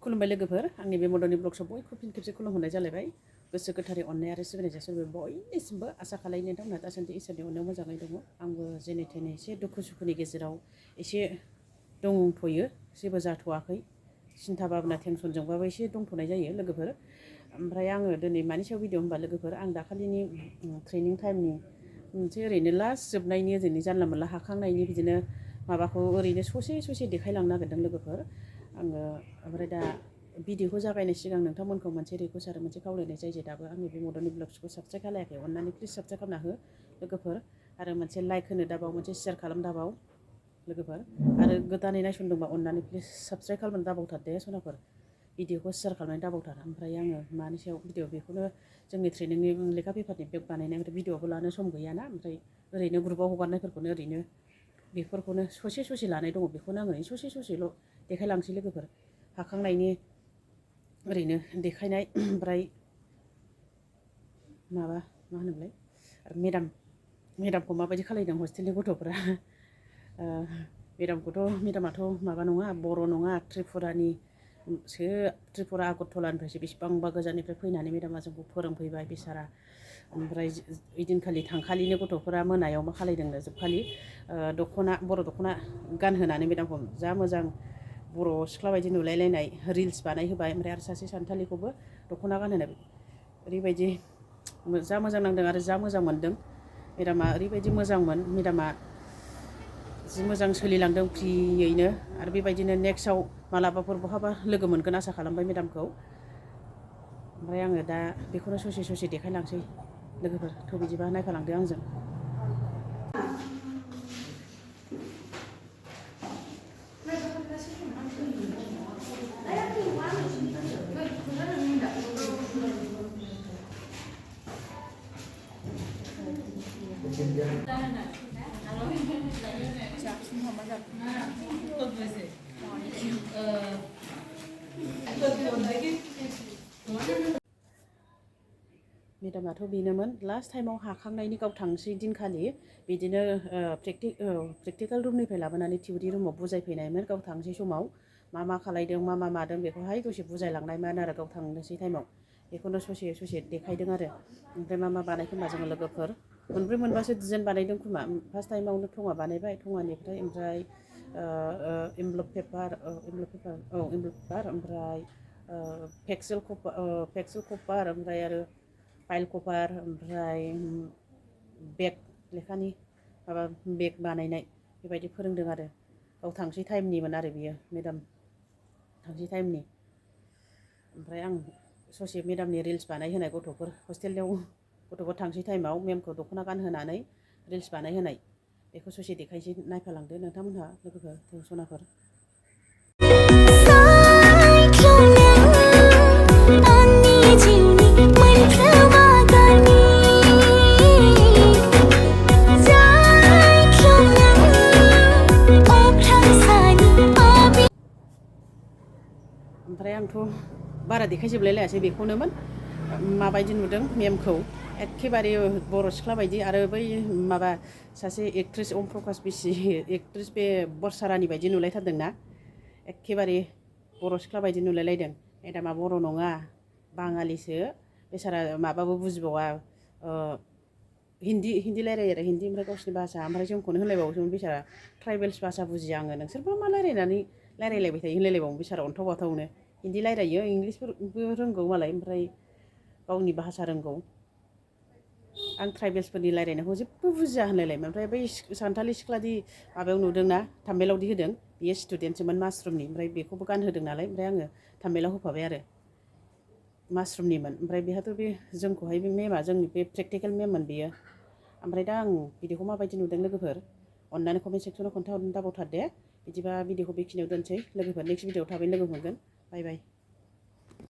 खुलुमबाय लोगोफोर आंनि बे मदननि ब्लग्सआव बयखौबो फिन खेबसे खुलुमहरनाय जालायबाय गोसो गोथारै अननाय आरो सिबिनाय जासिबाय बयनिसिमबो आसा खालामो नोंथांमोनहा दासान्दि इसोरनि अननायाव मोजाङै दङ आंबो जेने थेने एसे दुखु सुखुनि गेजेराव एसे दंथ'यो जेबो जाथ'वाखै सिन्था भाबना टेनसनजोंबाबो एसे दंथ'नाय जायो लोगोफोर ओमफ्राय आङो दिनै मानि सायाव भिडिअ होनबा लोगोफोर आं दाखालिनि ट्रेनिं टाइमनि मोनसे ओरैनो लास्ट जोबनायनि ओरैनो जानला मोनला हाखांनायनि बिदिनो माबाखौ ओरैनो ससे देखायलांनो नागिरदों लोगोफोर आङो ओमफ्राय दा भिडिअखौ जागायनाय सिगां नोंथांमोनखौ मोनसे रिकुवेस्ट आरो मोनसे खावलायनाय जायो जे दाबो आंनि बे मदननि ब्लग्सखौ साबस्क्राइब खालायाखै अननानै प्लिज साबस्क्राइब खालामना हो लोगोफोर आरो मोनसे लाइक होनो दाबाव मोनसे शेयार खालाम दाबाव लोगोफोर आरो गोदानै नायसनदोंबा अननानै प्लिज साबस्क्राइब खालामनो दाबावथार दे सनाफोर भिडिअखौ शेयार खालामनानै दाबावथार ओमफ्राय आङो मानि सायाव भिडिअ बेखौनो जोंनि ट्रेनिंनि लेखा पेपारनि बेग बानायनाय ओमफ्राय भिडिअखौ लानो सम गैयाना ओमफ्राय ओरैनो ग्रुपाव हगारनायफोरखौनो ओरैनो बेफोरखौनो ससे लानाय दङ बेखौनो आङो ससेल' देखायलांसै लोगोफोर हाखांनायनि ओरैनो देखायनाय ओमफ्राय माबा मा होनोमोनलाय आरो मेदामखौ माबायदि खालायदों हस्टेलनि गथ'फ्रा मेदामाथ' माबा नङा बर' नङा त्रिपुरा आगरतलानिफ्रायसो बेसेबांबा गोजाननिफ्राय फैनानै मेदामा जोंखौ फोरोंफैबाय बेसारा ओमफ्राय ओइदिनखालि थांखालिनो गथ'फोरा मोनायाव मा खालायदोंनो जोबखालि बर' दख'ना गानहोनानै मेदामखौ जा मोजां बर' सिख्ला बायदि नुलायलायनाय रिल्स बानायहोबाय ओमफ्राय आरो सासे सानथालिखौबो दख'ना गानहोनाय ओरैबायदि जा मोजां नांदों आरो जा मोजां मोनदों मेदामा ओरैबायदि मोजांमोन मेदामा जि मोजां सोलिलांदों फ्रियैनो आरो बेबायदिनो नेक्स्टआव मालाबाफोर बहाबा लोगो मोनगोन आसा खालामबाय मेदामखौ ओमफ्राय आङो दा बेखौनो ससे देखायलांसै लोगोफोर थ' बिदिबा नायफालांदो आंजों मेदामाथ' बेनोमोन लास्ट टाइमाव हाखांनायनि गाव थांसै दिनखालि बिदिनो प्रेक्टिकेल रुमनिफ्राय लाबोनानै थिउरि रुमाव बुजायफैनायमोन गाव थांसै समाव मा खालायदों मा मादों बेखौहाय दसे बुजायलांनायमोन आरो गाव थांनोसै टाइमाव बेखौनो ससे देखायदों आरो ओमफ्राय मा बानायखोमा जोङो लोगोफोर मोनब्रै मोनबासो डिजाइन बानायदों खोमा फार्स्ट टाइमावनो थङा बानायबाय थङानिफ्राय ओमफ्राय एमब्लप पेपार ओमफ्राय पेक्सेल कभार ओमफ्राय आरो फाइल कभार ओमफ्राय बेग लेखानि माबा बेग बानायनाय बेबायदि फोरोंदों आरो गाव थांसै टाइमनिमोन आरो बियो मेदाम थांसै टाइमनि ओमफ्राय आं ससे मेदामनि रिल्स बानायहोनाय गथ'फोर हस्टेलाव गथ'फोर थांसै टाइमाव मेमखौ दख'ना गानहोनानै रिल्स बानायहोनाय बेखौ ससे देखायसै नायफालांदो नोंथांमोनहा लोगोफोर सनाफोर ओमफ्राय आंथ' बारा देखायजोबलायलायासै बेखौनोमोन माबायदि नुदों मेमखौ एखेबारे बर' सिख्ला बायदि आरो बै माबा सासे एक्ट्रिस अम प्रकास बिसि एक्ट्रिस बे बरसारानि बायदि नुलायथारदोंना एखेबारे बर' सिख्ला बायदि नुलायलायदों मेदामा बर' नङा बाङालिसो बेसारा माबाबो बुजिबावा हिन्दी रायलायो आरो हिन्दी ओमफ्राय गावसिनि भाषा ओमफ्राय जोंखौनो होनलायबावोसोमोन बेसारा ट्राइबेल्स भाषा बुजिया आङो नोंसोरबा मा रायलायलायबाय थायो होनलायलायबावो बेसारा अन्थाव बाथावनो हिन्दी रायलायो इंलिसफोरबो रोंगौ मालाय ओमफ्राय गावनि भाषा रोंगौ आं ट्राइबेल्सफोरनि रायलायनायखौ जेबो बुजिया होनलायलायोमोन ओमफ्राय बै सानथालि सिख्लादि माबायाव नुदोंना थाम्बेलावदि होदों बियो स्टुडेन्टसोमोन मासरुमनि ओमफ्राय बेखौबो गानहोदों नालाय ओमफ्राय आङो थाम्बेलाव होफाबाय आरो मासरुमनिमोन ओमफ्राय बेहाथ' बे जोंखौहाय बे मेमा जोंनि बे प्रेक्टिकेल मेममोन बेयो ओमफ्राय दा आं भिडिअखौ माबायदि नुदों लोगोफोर अननानै कमेन्ट सेक्सनाव खोन्थाहरनो दाबावथार दे बिदिबा भिडिअखौ बेखिनियाव दोनसै लोगोफोर नेक्स्ट भिडिअआव थाबैनो लोगो मोनगोन बाय बाय